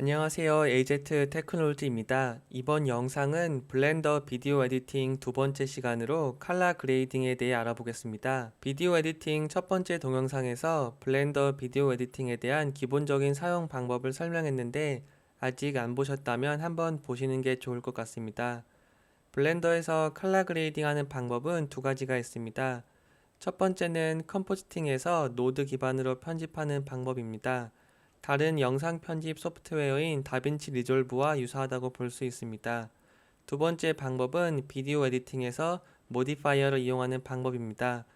안녕하세요. AZ 테크놀로지입니다. 이번 영상은 블렌더 비디오 에디팅 두 번째 시간으로 컬러 그레이딩에 대해 알아보겠습니다. 비디오 에디팅 첫 번째 동영상에서 블렌더 비디오 에디팅에 대한 기본적인 사용 방법을 설명했는데 아직 안 보셨다면 한번 보시는 게 좋을 것 같습니다. 블렌더에서 컬러 그레이딩 하는 방법은 두 가지가 있습니다. 첫 번째는 컴포지팅에서 노드 기반으로 편집하는 방법입니다. 다른 영상 편집 소프트웨어인 다빈치 리졸브와 유사하다고 볼 수 있습니다. 두 번째 방법은 비디오 에디팅에서 모디파이어를 이용하는 방법입니다.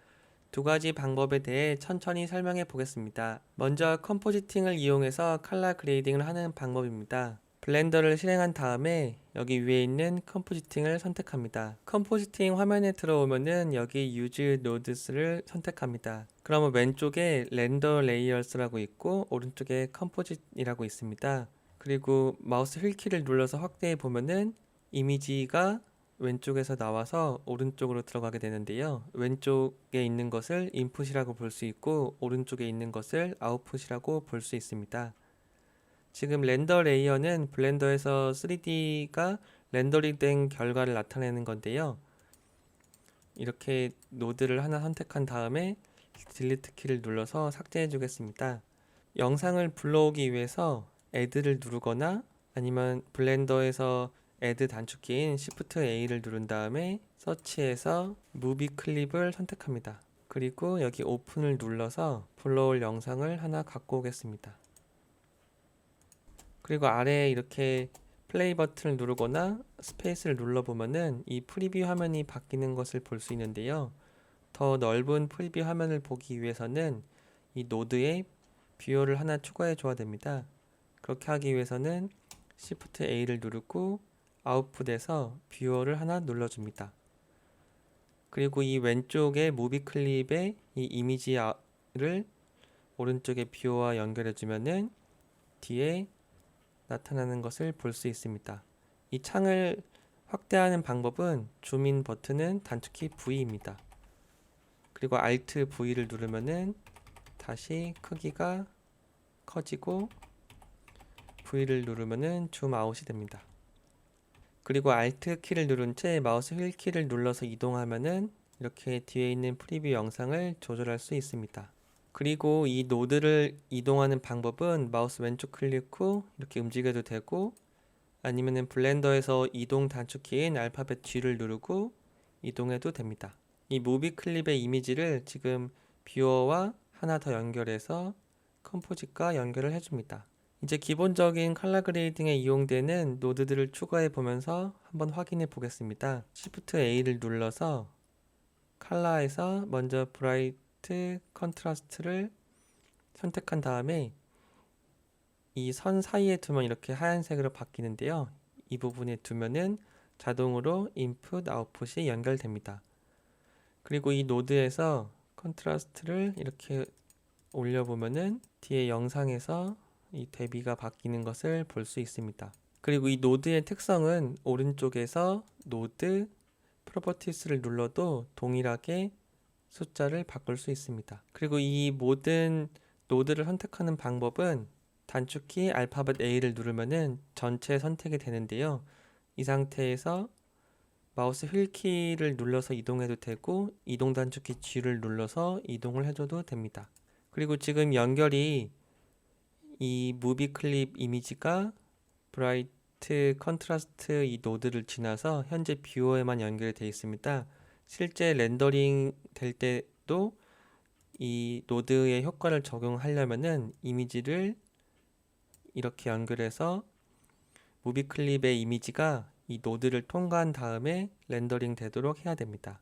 두 가지 방법에 대해 천천히 설명해 보겠습니다. 먼저 컴포지팅을 이용해서 컬러 그레이딩을 하는 방법입니다. 블렌더를 실행한 다음에 여기 위에 있는 컴포지팅을 선택합니다. 컴포지팅 화면에 들어오면은 여기 Use Nodes를 선택합니다. 그러면 왼쪽에 렌더 레이어스라고 있고 오른쪽에 컴포짓이라고 있습니다. 그리고 마우스 휠키를 눌러서 확대해 보면은 이미지가 왼쪽에서 나와서 오른쪽으로 들어가게 되는데요. 왼쪽에 있는 것을 인풋이라고 볼 수 있고 오른쪽에 있는 것을 아웃풋이라고 볼 수 있습니다. 지금 렌더 레이어는 블렌더에서 3D가 렌더링 된 결과를 나타내는 건데요. 이렇게 노드를 하나 선택한 다음에 딜리트 키를 눌러서 삭제해 주겠습니다. 영상을 불러오기 위해서 Add를 누르거나 아니면 블렌더에서 Add 단축키인 Shift A를 누른 다음에 서치에서 무비 클립을 선택합니다. 그리고 여기 오픈을 눌러서 불러올 영상을 하나 갖고 오겠습니다. 그리고 아래에 이렇게 플레이 버튼을 누르거나 스페이스를 눌러보면은 이 프리뷰 화면이 바뀌는 것을 볼 수 있는데요. 더 넓은 프리뷰 화면을 보기 위해서는 이 노드에 뷰어를 하나 추가해 줘야 됩니다. 그렇게 하기 위해서는 Shift A를 누르고 아웃풋에서 뷰어를 하나 눌러줍니다. 그리고 이 왼쪽에 무비 클립에 이 이미지를 오른쪽에 뷰어와 연결해 주면은 뒤에 나타나는 것을 볼 수 있습니다. 이 창을 확대하는 방법은 줌인 버튼은 단축키 V입니다. 그리고 Alt V를 누르면은 다시 크기가 커지고 V를 누르면은 줌 아웃이 됩니다. 그리고 Alt 키를 누른 채 마우스 휠 키를 눌러서 이동하면은 이렇게 뒤에 있는 프리뷰 영상을 조절할 수 있습니다. 그리고 이 노드를 이동하는 방법은 마우스 왼쪽 클릭 후 이렇게 움직여도 되고 아니면은 블렌더에서 이동 단축키인 알파벳 G를 누르고 이동해도 됩니다. 이 무비 클립의 이미지를 지금 뷰어와 하나 더 연결해서 컴포짓과 연결을 해줍니다. 이제 기본적인 컬러 그레이딩에 이용되는 노드들을 추가해 보면서 한번 확인해 보겠습니다. Shift A를 눌러서 컬러에서 먼저 브라이트 컨트라스트를 선택한 다음에 이 선 사이에 두면 이렇게 하얀색으로 바뀌는데요. 이 부분에 두면은 자동으로 인풋, 아웃풋이 연결됩니다. 그리고 이 노드에서 컨트라스트를 이렇게 올려보면은 뒤에 영상에서 이 대비가 바뀌는 것을 볼 수 있습니다. 그리고 이 노드의 특성은 오른쪽에서 노드 프로퍼티스를 눌러도 동일하게 숫자를 바꿀 수 있습니다. 그리고 이 모든 노드를 선택하는 방법은 단축키 알파벳 A를 누르면은 전체 선택이 되는데요. 이 상태에서 마우스 휠키를 눌러서 이동해도 되고 이동 단축키 G를 눌러서 이동을 해줘도 됩니다. 그리고 지금 연결이 이 무비 클립 이미지가 브라이트 컨트라스트 이 노드를 지나서 현재 뷰어에만 연결이 되어 있습니다. 실제 렌더링 될 때도 이 노드의 효과를 적용하려면은 이미지를 이렇게 연결해서 무비 클립의 이미지가 이 노드를 통과한 다음에 렌더링 되도록 해야 됩니다.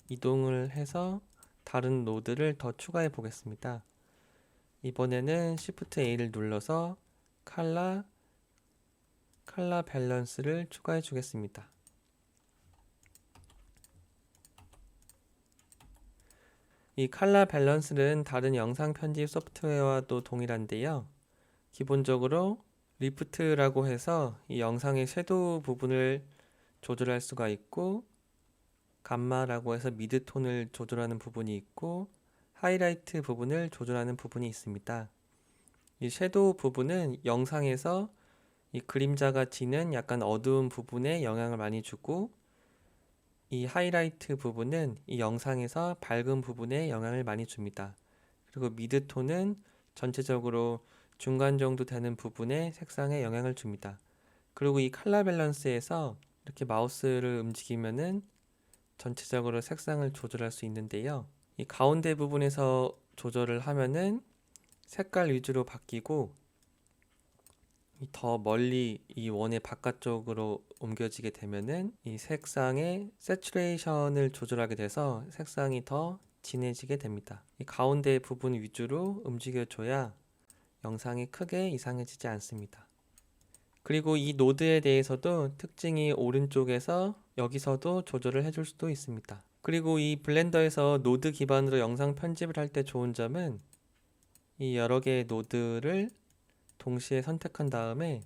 이동을 해서 다른 노드를 더 추가해 보겠습니다. 이번에는 Shift A를 눌러서 컬러 밸런스를 추가해 주겠습니다. 이 컬러 밸런스는 다른 영상 편집 소프트웨어와도 동일한데요. 기본적으로 리프트라고 해서 이 영상의 섀도우 부분을 조절할 수가 있고 감마라고 해서 미드톤을 조절하는 부분이 있고 하이라이트 부분을 조절하는 부분이 있습니다. 이 섀도우 부분은 영상에서 이 그림자가 지는 약간 어두운 부분에 영향을 많이 주고, 이 하이라이트 부분은 이 영상에서 밝은 부분에 영향을 많이 줍니다. 그리고 미드톤은 전체적으로 중간 정도 되는 부분에 색상에 영향을 줍니다. 그리고 이 컬러 밸런스에서 이렇게 마우스를 움직이면은 전체적으로 색상을 조절할 수 있는데요. 이 가운데 부분에서 조절을 하면은 색깔 위주로 바뀌고, 더 멀리 이 원의 바깥쪽으로 옮겨지게 되면은 이 색상의 새추레이션을 조절하게 돼서 색상이 더 진해지게 됩니다. 이 가운데 부분 위주로 움직여줘야 영상이 크게 이상해지지 않습니다. 그리고 이 노드에 대해서도 특징이 오른쪽에서 여기서도 조절을 해줄 수도 있습니다. 그리고 이 블렌더에서 노드 기반으로 영상 편집을 할 때 좋은 점은 이 여러 개의 노드를 동시에 선택한 다음에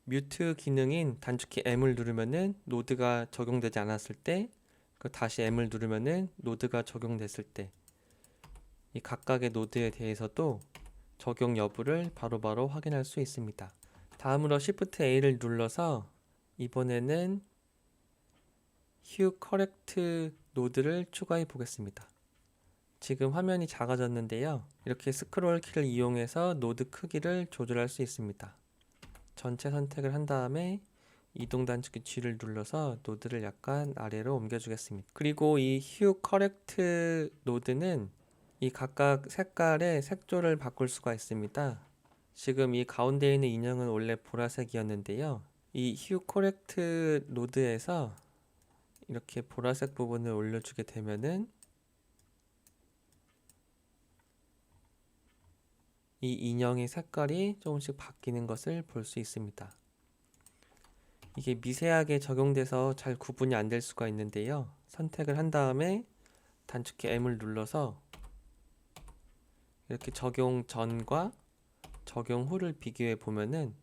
뮤트 기능인 단축키 M을 누르면은 노드가 적용되지 않았을 때, 다시 M을 누르면은 노드가 적용됐을 때, 이 각각의 노드에 대해서도 적용 여부를 바로바로 확인할 수 있습니다. 다음으로 Shift A를 눌러서 이번에는 Hue Correct 노드를 추가해 보겠습니다. 지금 화면이 작아졌는데요. 이렇게 스크롤 키를 이용해서 노드 크기를 조절할 수 있습니다. 전체 선택을 한 다음에 이동 단축키 G를 눌러서 노드를 약간 아래로 옮겨주겠습니다. 그리고 이 Hue Correct 노드는 이 각각 색깔의 색조를 바꿀 수가 있습니다. 지금 이 가운데 있는 인형은 원래 보라색이었는데요. 이 Hue Correct 노드에서 이렇게 보라색 부분을 올려주게 되면은 이 인형의 색깔이 조금씩 바뀌는 것을 볼 수 있습니다. 이게 미세하게 적용돼서 잘 구분이 안 될 수가 있는데요. 선택을 한 다음에 단축키 M을 눌러서 이렇게 적용 전과 적용 후를 비교해 보면은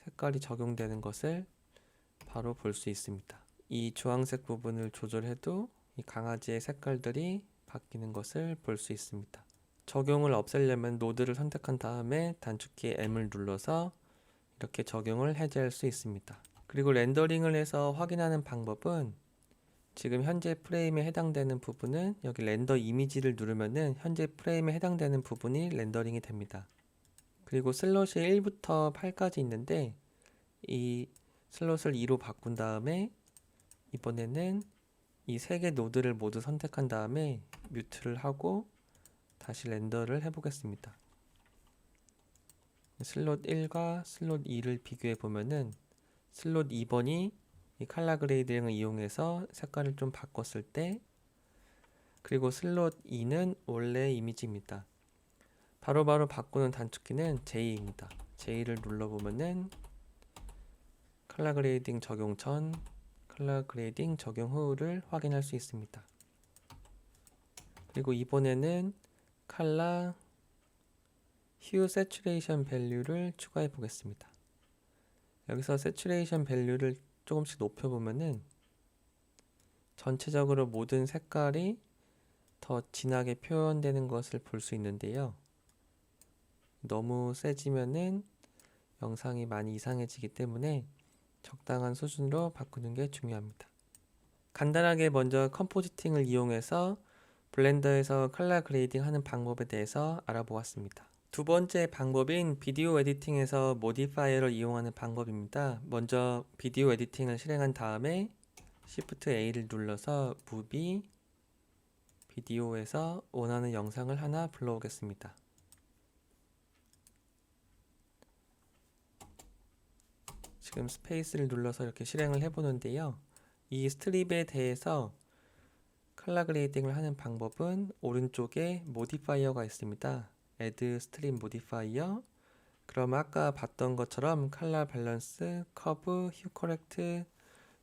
색깔이 적용되는 것을 바로 볼 수 있습니다. 이 주황색 부분을 조절해도 이 강아지의 색깔들이 바뀌는 것을 볼 수 있습니다. 적용을 없애려면 노드를 선택한 다음에 단축키 M을 눌러서 이렇게 적용을 해제할 수 있습니다. 그리고 렌더링을 해서 확인하는 방법은 지금 현재 프레임에 해당되는 부분은 여기 렌더 이미지를 누르면은 현재 프레임에 해당되는 부분이 렌더링이 됩니다. 그리고 슬롯이 1부터 8까지 있는데 이 슬롯을 2로 바꾼 다음에 이번에는 이 세 개 노드를 모두 선택한 다음에 뮤트를 하고 다시 렌더를 해보겠습니다. 슬롯 1과 슬롯 2를 비교해 보면은 슬롯 2번이 이 컬러 그레이딩을 이용해서 색깔을 좀 바꿨을 때, 그리고 슬롯 2는 원래 이미지입니다. 바로바로 바꾸는 단축키는 J입니다. J를 눌러보면은 컬러 그레이딩 적용 전, 컬러 그레이딩 적용 후를 확인할 수 있습니다. 그리고 이번에는 컬러 Hue Saturation Value를 추가해 보겠습니다. 여기서 Saturation Value를 조금씩 높여보면은 전체적으로 모든 색깔이 더 진하게 표현되는 것을 볼 수 있는데요. 너무 세지면은 영상이 많이 이상해지기 때문에 적당한 수준으로 바꾸는 게 중요합니다. 간단하게 먼저 컴포지팅을 이용해서 블렌더에서 컬러 그레이딩 하는 방법에 대해서 알아보았습니다. 두 번째 방법인 비디오 에디팅에서 모디파이어를 이용하는 방법입니다. 먼저 비디오 에디팅을 실행한 다음에 Shift A를 눌러서 무비 비디오에서 원하는 영상을 하나 불러오겠습니다. 지금 스페이스를 눌러서 이렇게 실행을 해보는데요. 이 스트립에 대해서 컬러 그레이딩을 하는 방법은 오른쪽에 모디파이어가 있습니다. Add Strip Modifier. 그럼 아까 봤던 것처럼 컬러 밸런스, 커브, 휴 커렉트,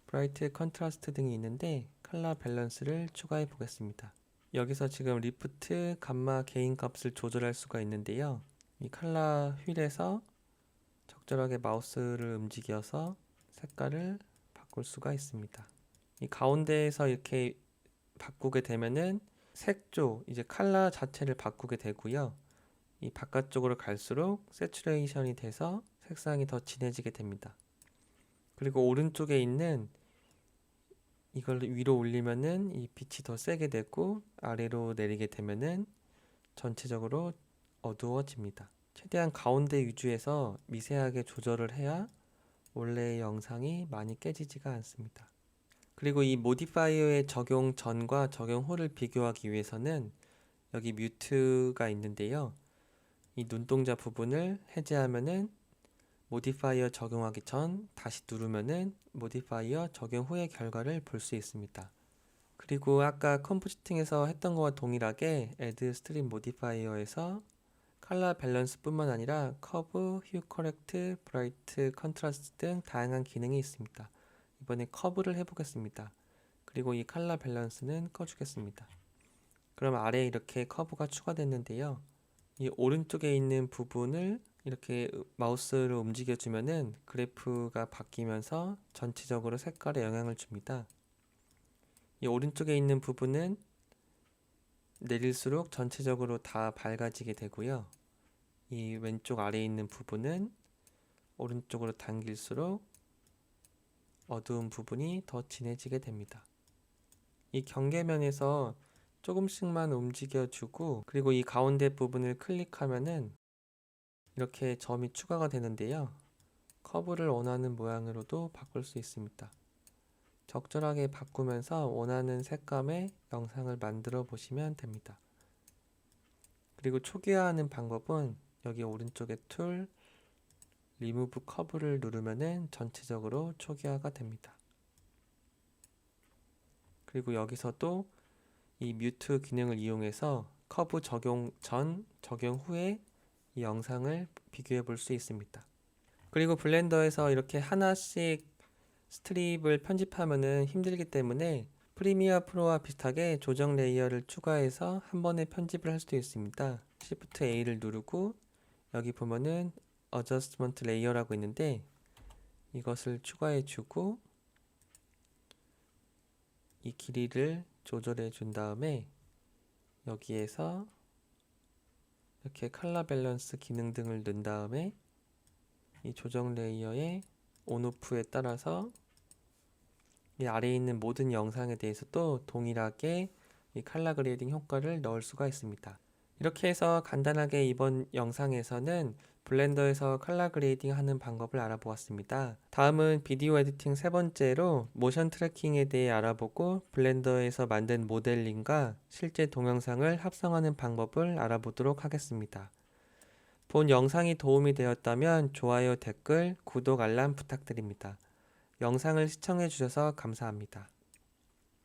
브라이트 컨트라스트 등이 있는데 컬러 밸런스를 추가해 보겠습니다. 여기서 지금 리프트, 감마, 게인 값을 조절할 수가 있는데요. 이 컬러 휠에서 적절하게 마우스를 움직여서 색깔을 바꿀 수가 있습니다. 이 가운데에서 이렇게 바꾸게 되면은 색조, 이제 컬러 자체를 바꾸게 되고요. 이 바깥쪽으로 갈수록 세츄레이션이 돼서 색상이 더 진해지게 됩니다. 그리고 오른쪽에 있는 이걸 위로 올리면은 이 빛이 더 세게 되고 아래로 내리게 되면은 전체적으로 어두워집니다. 최대한 가운데 위주에서 미세하게 조절을 해야 원래의 영상이 많이 깨지지가 않습니다. 그리고 이 모디파이어의 적용 전과 적용 후를 비교하기 위해서는 여기 뮤트가 있는데요. 이 눈동자 부분을 해제하면은 모디파이어 적용하기 전 다시 누르면은 모디파이어 적용 후의 결과를 볼 수 있습니다. 그리고 아까 컴포지팅에서 했던 것과 동일하게 Add Stream Modifier에서 컬러 밸런스 뿐만 아니라 커브, 휴 커렉트, 브라이트, 컨트라스트 등 다양한 기능이 있습니다. 이번에 커브를 해보겠습니다. 그리고 이 컬러 밸런스는 꺼주겠습니다. 그럼 아래에 이렇게 커브가 추가됐는데요. 이 오른쪽에 있는 부분을 이렇게 마우스를 움직여주면은 그래프가 바뀌면서 전체적으로 색깔에 영향을 줍니다. 이 오른쪽에 있는 부분은 내릴수록 전체적으로 다 밝아지게 되고요. 이 왼쪽 아래에 있는 부분은 오른쪽으로 당길수록 어두운 부분이 더 진해지게 됩니다. 이 경계면에서 조금씩만 움직여주고 그리고 이 가운데 부분을 클릭하면은 이렇게 점이 추가가 되는데요. 커브를 원하는 모양으로도 바꿀 수 있습니다. 적절하게 바꾸면서 원하는 색감의 영상을 만들어 보시면 됩니다. 그리고 초기화하는 방법은 여기 오른쪽에 툴, 리무브 커브를 누르면은 전체적으로 초기화가 됩니다. 그리고 여기서도 이 뮤트 기능을 이용해서 커브 적용 전, 적용 후에 이 영상을 비교해 볼 수 있습니다. 그리고 블렌더에서 이렇게 하나씩 스트립을 편집하면은 힘들기 때문에 프리미어 프로와 비슷하게 조정 레이어를 추가해서 한 번에 편집을 할 수도 있습니다. Shift A를 누르고 여기 보면은 어저스트먼트 레이어라고 있는데 이것을 추가해 주고 이 길이를 조절해 준 다음에 여기에서 이렇게 컬러 밸런스 기능 등을 넣은 다음에 이 조정 레이어의 온오프에 따라서 이 아래에 있는 모든 영상에 대해서도 동일하게 이 컬러 그레이딩 효과를 넣을 수가 있습니다. 이렇게 해서 간단하게 이번 영상에서는 블렌더에서 컬러 그레이딩 하는 방법을 알아보았습니다. 다음은 비디오 에디팅 세 번째로 모션 트래킹에 대해 알아보고 블렌더에서 만든 모델링과 실제 동영상을 합성하는 방법을 알아보도록 하겠습니다. 본 영상이 도움이 되었다면 좋아요, 댓글, 구독, 알람 부탁드립니다. 영상을 시청해 주셔서 감사합니다.